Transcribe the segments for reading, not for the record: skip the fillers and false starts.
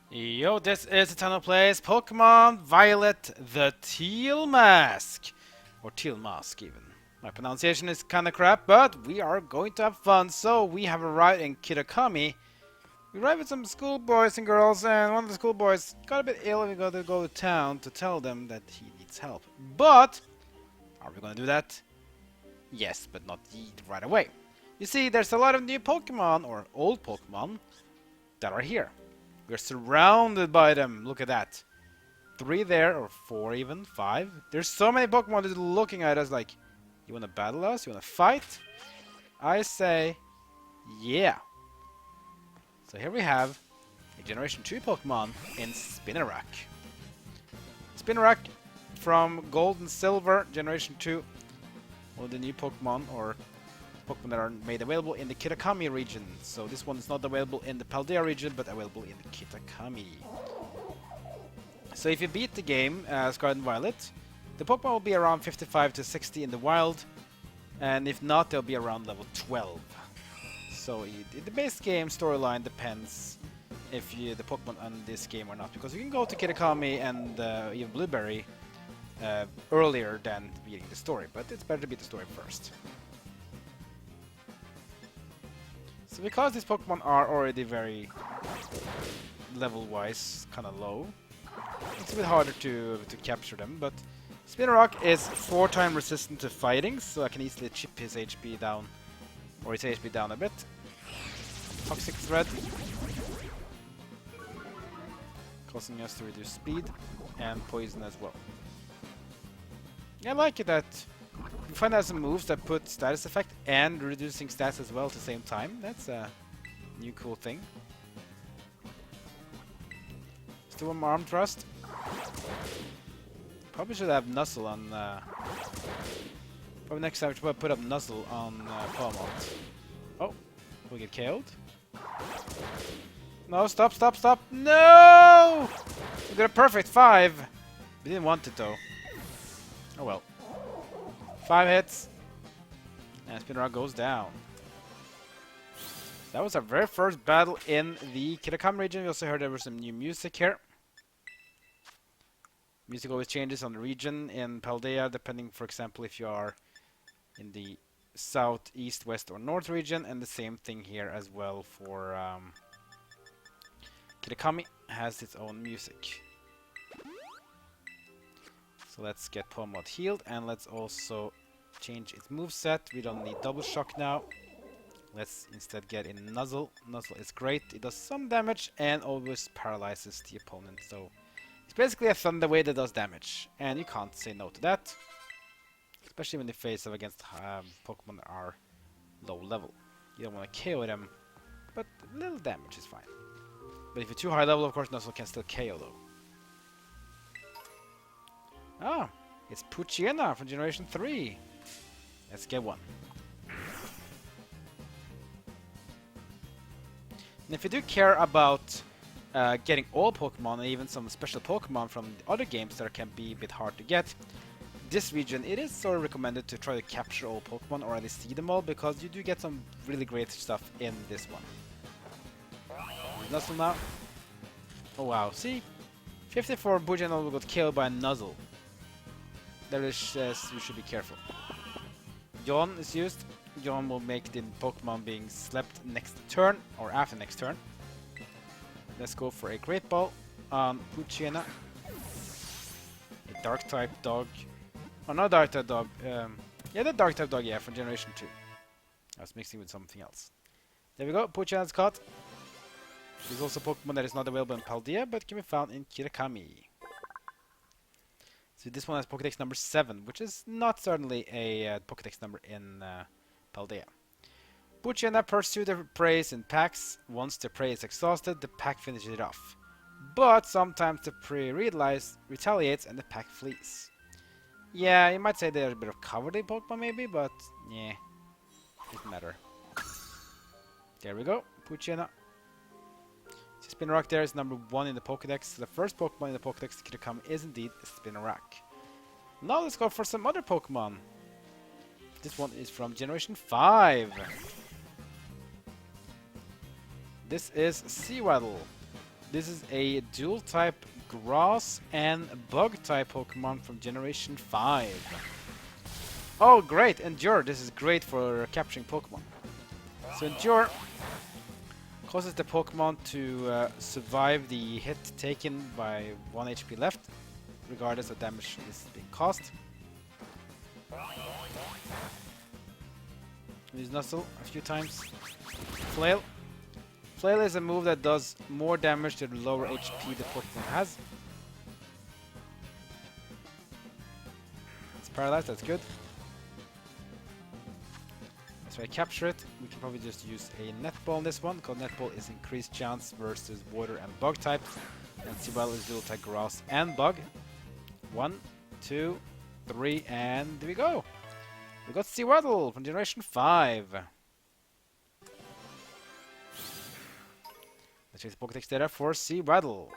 Yo, this is Eternal Plays Pokémon Violet, the Teal Mask. Or Teal Mask, even. My pronunciation is kinda crap, but we are going to have fun. So, we have arrived in Kitakami. We arrived with some schoolboys and girls, and one of the schoolboys got a bit ill, and we got to go to town to tell them that he needs help. But, are we gonna do that? Yes, but not right away. You see, there's a lot of new Pokemon, or old Pokemon, that are here. We're surrounded by them. Look at that. 3 there, or 4 even, 5. There's so many Pokemon that are looking at us like, you wanna battle us? You wanna fight? I say, yeah. So here we have a Generation 2 Pokemon in Spinarak. Spinarak from Gold and Silver, Generation 2. One of the new Pokemon, or Pokemon that are made available in the Kitakami region. So this one is not available in the Paldea region, but available in the Kitakami. So if you beat the game, Scarlet and Violet, the Pokemon will be around 55 to 60 in the wild, and if not, they'll be around level 12. So the base game storyline depends if the Pokemon on this game or not, because you can go to Kitakami and even Blueberry earlier than beating the story, but it's better to beat the story first. So because these Pokemon are already very level-wise kind of low, it's a bit harder to capture them, but Spinarak is 4 times resistant to fighting, so I can easily chip his HP down, or his HP down a bit. Toxic Thread, causing us to reduce speed, and poison as well. I like it that you find out some moves that put status effect and reducing stats as well at the same time. That's a new cool thing. Still one more Arm Thrust. Probably should have Nuzzle on... probably next time we should put up Nuzzle on Palmont. Oh, we get KO'd. No, stop, stop, stop! No! We got a perfect 5! We didn't want it though. Oh well. 5 hits, and Spinarak goes down. That was our very first battle in the Kitakami region. We also heard there was some new music here. Music always changes on the region in Paldea, depending, for example, if you are in the south, east, west, or north region, and the same thing here as well for Kitakami has its own music. So let's get Palmont healed, and let's also change its moveset. We don't need Double Shock now. Let's instead get in Nuzzle. Nuzzle is great. It does some damage and always paralyzes the opponent. So it's basically a Thunder Wave that does damage, and you can't say no to that. Especially when you face up against Pokemon that are low level. You don't want to KO them, but a little damage is fine. But if you're too high level, of course, Nuzzle can still KO though. Ah, it's Poochyena from Generation 3. Let's get one. And if you do care about getting all Pokemon and even some special Pokemon from the other games that can be a bit hard to get, this region, it is sort of recommended to try to capture all Pokemon or at least see them all, because you do get some really great stuff in this one. Nuzzle now. Oh wow, see? 54 Poochyena will got killed by a Nuzzle. That is, you should be careful. Yawn is used. Yawn will make the Pokemon being slept next turn, or after next turn. Let's go for a Great Ball on Poochyena. A Dark-type dog. Oh, not Dark-type dog. Yeah, the Dark-type dog, yeah, from Generation 2. I was mixing with something else. There we go, Poochyena's caught. There's also Pokemon that is not available in Paldea, but can be found in Kitakami. So this one has Pokédex number 7, which is not certainly a Pokédex number in Paldea. Poochyena pursue the prey in packs. Once the prey is exhausted, the pack finishes it off. But sometimes the prey retaliates and the pack flees. Yeah, you might say there's a bit of cowardly Pokemon maybe, but yeah, doesn't matter. There we go, Poochyena. Spinarak there is number 1 in the Pokédex. The first Pokemon in the Pokédex to come is indeed Spinarak. Now let's go for some other Pokemon. This one is from Generation 5. This is Seawaddle. This is a dual type grass and bug type Pokemon from Generation 5. Oh, great! Endure. This is great for capturing Pokemon. So Endure causes the Pokemon to survive the hit taken by 1 HP left, regardless of damage is being caused. Use Nuzzle a few times. Flail. Flail is a move that does more damage to the lower HP the Pokemon has. It's paralyzed, that's good. So I capture it. We can probably just use a Netball on this one, because Netball is increased chance versus water and bug types. And Seawaddle is dual type grass and bug. 1, 2, 3, and there we go. We got Seawaddle from Generation 5. Let's check the Pokédex data for Seawaddle.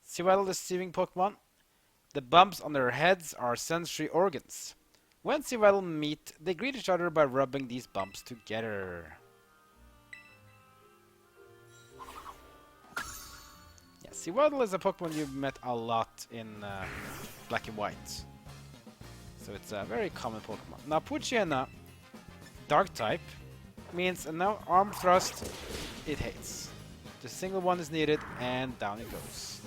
Seawaddle is deceiving Pokemon. The bumps on their heads are sensory organs. When Seawaddle meet, they greet each other by rubbing these bumps together. Yeah, Seawaddle is a Pokemon you've met a lot in Black and White. So it's a very common Pokemon. Now Poochyena, Dark type, means a no arm thrust it hates. Just a single one is needed and down it goes.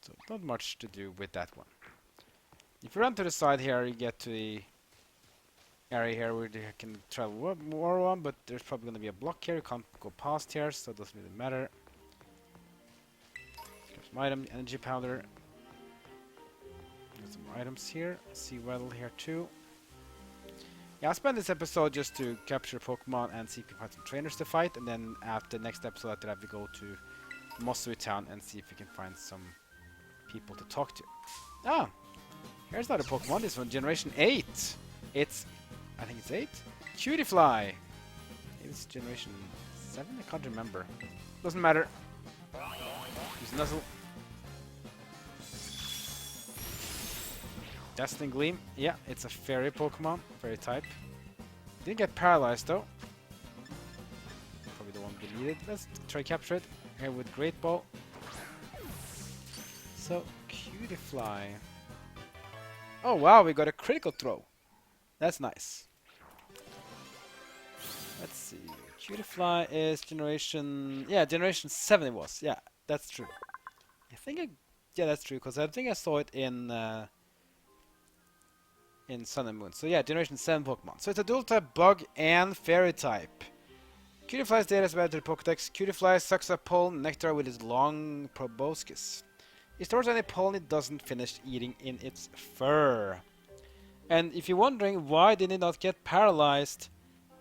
So not much to do with that one. If you run to the side here, you get to the area here where you can travel more on, but there's probably going to be a block here. You can't go past here, so it doesn't really matter. Grab some item, energy powder. Got some more items here. Seawaddle here too. Yeah, I spent this episode just to capture Pokemon and see if we can find some trainers to fight, and then after the next episode after that we go to Mosui Town and see if we can find some people to talk to. Ah! Here's another Pokemon. This one, Generation 8. It's, I think it's 8? Cutiefly! Maybe it's Generation 7? I can't remember. Doesn't matter. Use Nuzzle. Dazzling Gleam. Yeah, it's a fairy Pokemon. Fairy type. Didn't get paralyzed though. Probably the one we needed. Let's try capture it. Here with Great Ball. So, Cutiefly. Oh wow, we got a critical throw. That's nice. Let's see. Cutiefly is generation... Yeah, generation 7 it was. Yeah, that's true. Yeah, that's true, because I think I saw it in Sun and Moon. So yeah, generation 7 Pokemon. So it's a dual type bug and fairy type. Cutiefly's data is added to the Pokédex. Cutiefly sucks up pollen nectar with its long proboscis. It stores any pollen it doesn't finish eating in its fur. And if you're wondering why did it not get paralyzed,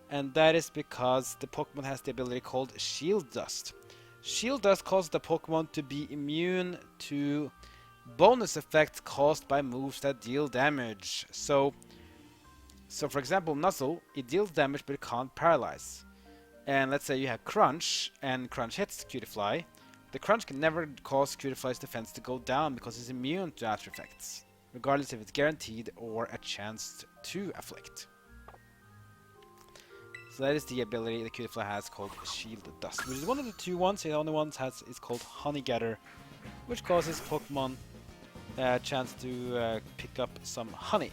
and that is because the Pokemon has the ability called Shield Dust. Shield Dust causes the Pokemon to be immune to bonus effects caused by moves that deal damage. So for example, Nuzzle, it deals damage but it can't paralyze. And let's say you have Crunch, and Crunch hits Cutiefly. The Crunch can never cause Cutiefly's defense to go down because it's immune to after effects, regardless if it's guaranteed or a chance to afflict. So that is the ability the Cutiefly has called Shield Dust, which is one of the two ones. The only one is called Honey Gather, which causes Pokemon a chance to pick up some honey.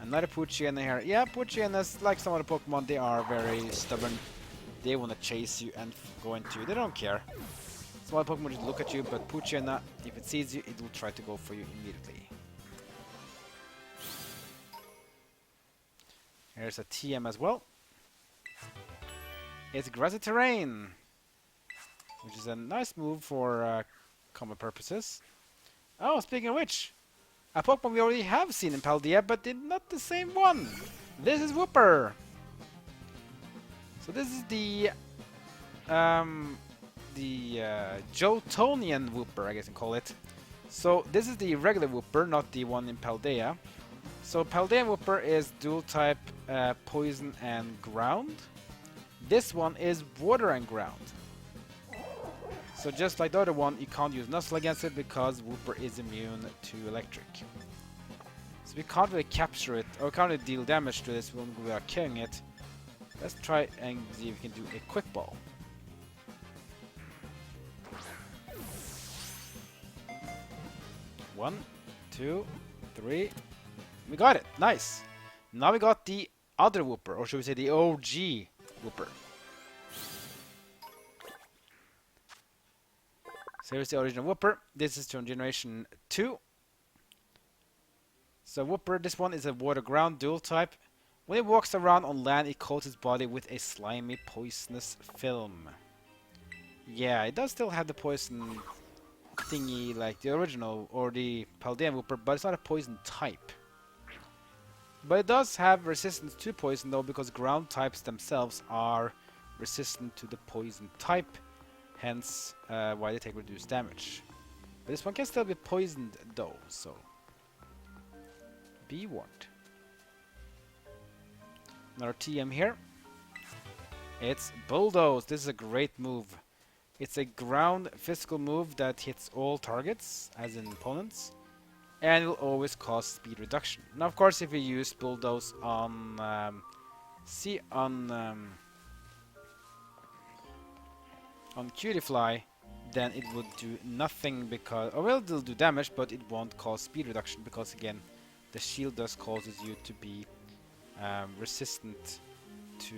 Another Poochyena here. Yeah, Poochyenas, like some other Pokemon, they are very stubborn. They want to chase you and go into you. They don't care. Some other Pokemon just look at you, but Poochyena, if it sees you, it will try to go for you immediately. Here's a TM as well. It's Grassy Terrain, which is a nice move for common purposes. Oh, speaking of which, a Pokemon we already have seen in Paldea, but not the same one. This is Wooper. So this is the Jotonian Wooper, I guess you can call it. So this is the regular Wooper, not the one in Paldea. So Paldean Wooper is dual type poison and ground. This one is water and ground. So just like the other one, you can't use Nuzzle against it because Wooper is immune to electric. So we can't really capture it, or can't really deal damage to this when we are killing it. Let's try and see if we can do a quick ball. One, two, three. We got it. Nice. Now we got the other Whooper, or should we say the OG Whooper. So here's the original Whooper. This is from Generation 2. So Whooper, this one is a water ground dual type. When it walks around on land, it coats its body with a slimy, poisonous film. Yeah, it does still have the poison thingy like the original or the Paldea Whooper, but it's not a poison type. But it does have resistance to poison though, because ground types themselves are resistant to the poison type, hence why they take reduced damage. But this one can still be poisoned though, so be warned. Another TM here. It's Bulldoze. This is a great move. It's a ground physical move that hits all targets, as in opponents, and will always cause speed reduction. Now, of course, if you use Bulldoze on Cutiefly, then it would do nothing because, or well, it'll do damage, but it won't cause speed reduction because again, the shield does causes you to be resistant to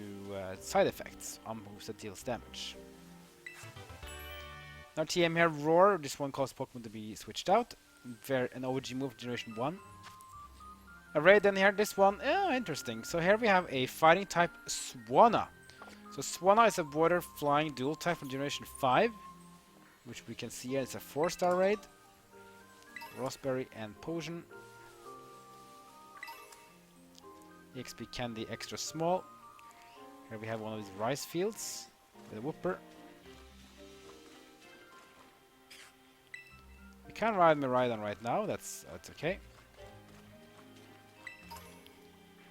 side effects on moves that deals damage. Now TM here, Roar. This one causes Pokemon to be switched out. An OG move, Generation 1. A Raiden here, this one, interesting. So here we have a fighting type Swanna. So Swanna is a water flying dual type from Generation 5, which we can see here. It's a 4-star raid. Raspberry and Potion. EXP Candy extra small. Here we have one of these rice fields with a Whooper. You can't ride Miraidon right now, that's okay.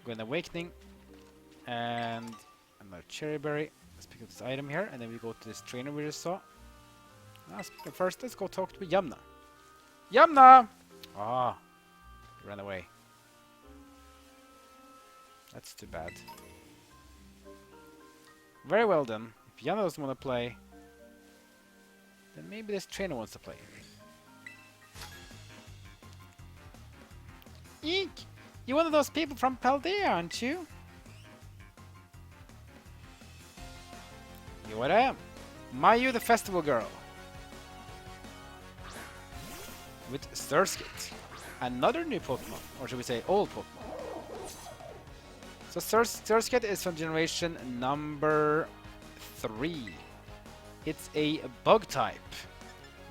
Go an Awakening and another Cherry Berry. Let's pick up this item here and then we go to this trainer we just saw. First, let's go talk to Yamna. Yamna! Ah, he ran away. That's too bad. Very well then. If Yamna doesn't want to play, then maybe this trainer wants to play. Eek! You're one of those people from Paldea, aren't you? You what I am. Mayu the Festival Girl. With Surskit. Another new Pokemon. Or should we say old Pokemon. So Surskit is from generation number 3. It's a bug type.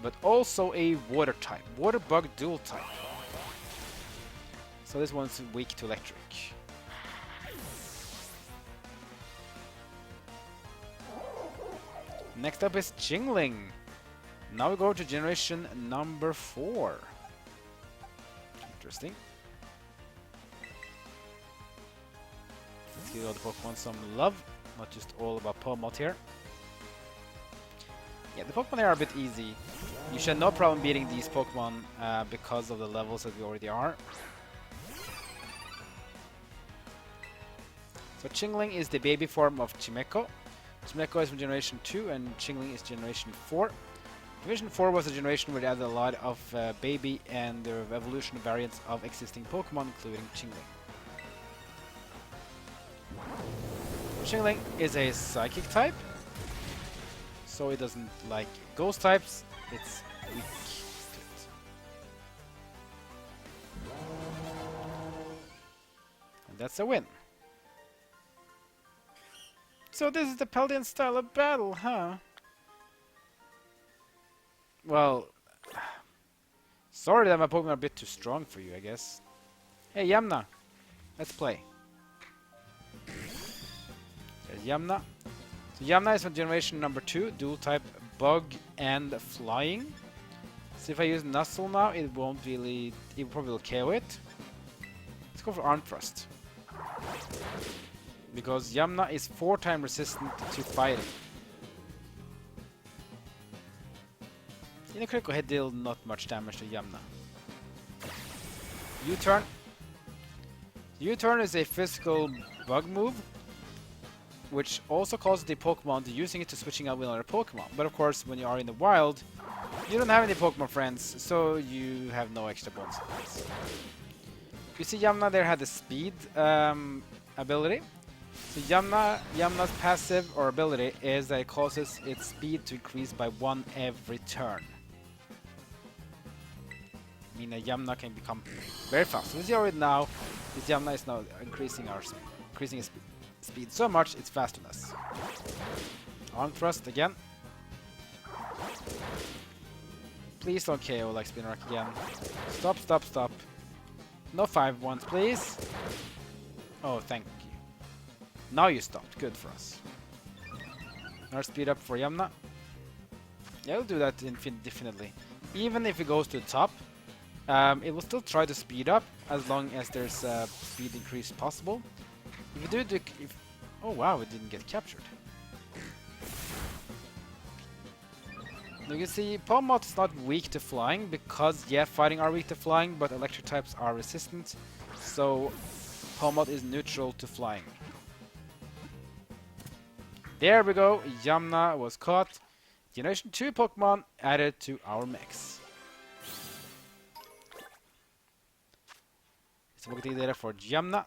But also a water type. Water bug dual type. So this one's weak to electric. Next up is Jingling. Now we go to generation number 4. Interesting. Let's give all the Pokemon some love. Not just all about Pokemon here. Yeah, the Pokemon here are a bit easy. You should have no problem beating these Pokemon because of the levels that we already are. So Chingling is the baby form of Chimecho. Chimecho is from Generation 2 and Chingling is Generation 4. Generation 4 was a generation where they added a lot of baby and evolution variants of existing Pokemon, including Chingling. Chingling is a psychic type, so it doesn't like ghost types, it's weak to it. And that's a win. So this is the Paldean style of battle, huh? Well, sorry that my Pokemon are a bit too strong for you, I guess. Hey, Yamna, let's play. There's Yamna. So Yamna is from generation number 2, dual type bug and flying. So if I use Nuzzle now, it won't really, it probably will KO it. Let's go for Arm Thrust. Because Yamna is 4 times resistant to fighting. In a critical hit deal not much damage to Yamna. U-turn. U-turn is a physical bug move, which also causes the Pokemon to using it to switching out with another Pokemon. But of course, when you are in the wild, you don't have any Pokemon friends, so you have no extra bonuses. You see Yamna there had the speed ability. So Yamna's passive or ability is that it causes its speed to increase by 1 every turn. Meaning Yamna can become very fast. So we see already now, this Yamna is now increasing its speed so much it's faster than us. Arm thrust again. Please don't KO like Spinrock again. Stop, stop, stop. No 5-1s, please. Oh, thank you. Now you stopped. Good for us. Another speed up for Yamna. Yeah, we'll do that definitely. Even if it goes to the top, it will still try to speed up as long as there's a speed increase possible. If you do, oh wow, it didn't get captured. Now you can see Polmot is not weak to flying because yeah, fighting are weak to flying, but electric types are resistant. So Polmot is neutral to flying. There we go, Yamna was caught. Generation 2 Pokemon added to our mix. So we'll get data for Yamna.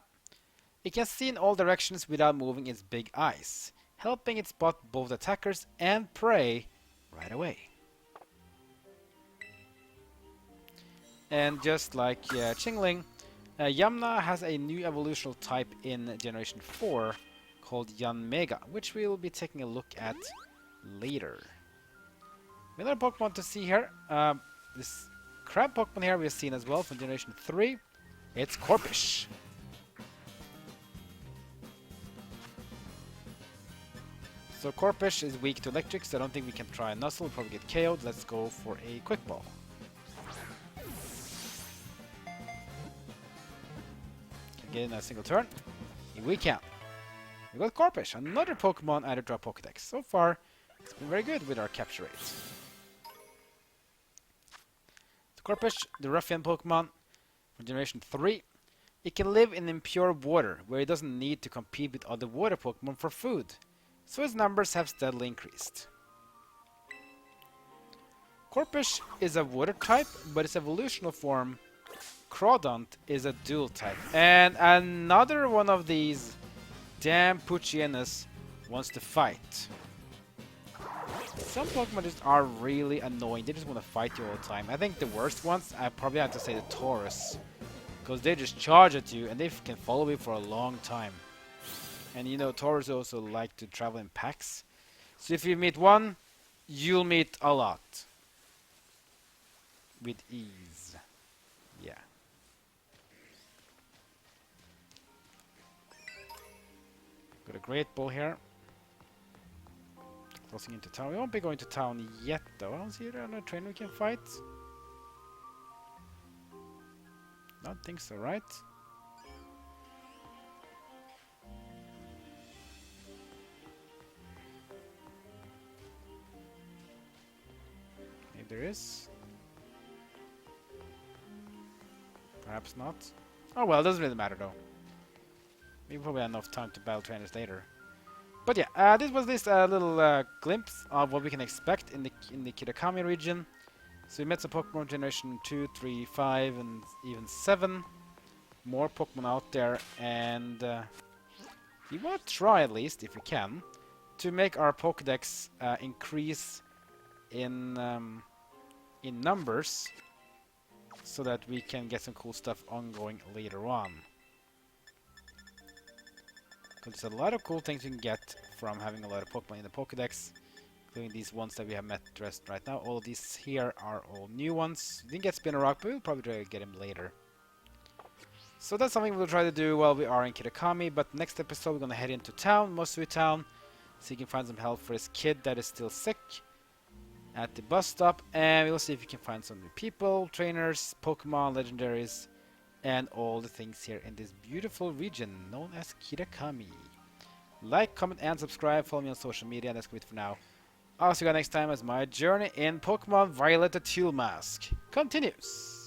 It can see in all directions without moving its big eyes, helping it spot both attackers and prey right away. And just like Chingling, Yamna has a new evolutional type in Generation 4 called Yanmega, which we'll be taking a look at later. Another Pokemon to see here, this crab Pokemon here we've seen as well from Generation 3. It's Corphish. So Corphish is weak to electric, so I don't think we can try a Nuzzle, we'll probably get KO'd. Let's go for a Quick Ball. Can get in a single turn. Here we can. We got Corphish, another Pokemon added to our Pokédex. So far, it's been very good with our capture rates. So Corphish, the Ruffian Pokemon from Generation 3. It can live in impure water, where it doesn't need to compete with other water Pokemon for food. So its numbers have steadily increased. Corphish is a water type, but its evolutional form, Crawdont, is a dual type. And another one of these damn Puchienas wants to fight. Some Pokemon just are really annoying. They just want to fight you all the time. I think the worst ones, I probably have to say the Taurus. Because they just charge at you and they can follow you for a long time. And you know, Taurus also like to travel in packs. So if you meet one, you'll meet a lot. With ease. Yeah. Got a great ball here. Crossing into town. We won't be going to town yet though. I don't see there on a train we can fight. Don't think so, right? Maybe there is. Perhaps not. Oh well, it doesn't really matter though. We probably have enough time to battle trainers later. But yeah, this was this little glimpse of what we can expect in the Kitakami region. So we met some Pokemon Generation 2, 3, 5, and even 7. More Pokemon out there, and we want to try at least, if we can, to make our Pokédex increase in numbers, so that we can get some cool stuff ongoing later on. Because there's a lot of cool things you can get from having a lot of Pokemon in the Pokédex, including these ones that we have met dressed right now. All of these here are all new ones. We didn't get Spinrock, but we'll probably try to get him later. So that's something we'll try to do while we are in Kitakami, but next episode we're gonna head into town, Mosui Town, so you can find some help for his kid that is still sick at the bus stop, and we'll see if we can find some new people, trainers, Pokemon, legendaries, and all the things here in this beautiful region known as Kitakami. Like, comment, and subscribe. Follow me on social media. That's it for now. I'll see you guys next time as my journey in Pokemon Violet the Teal Mask continues.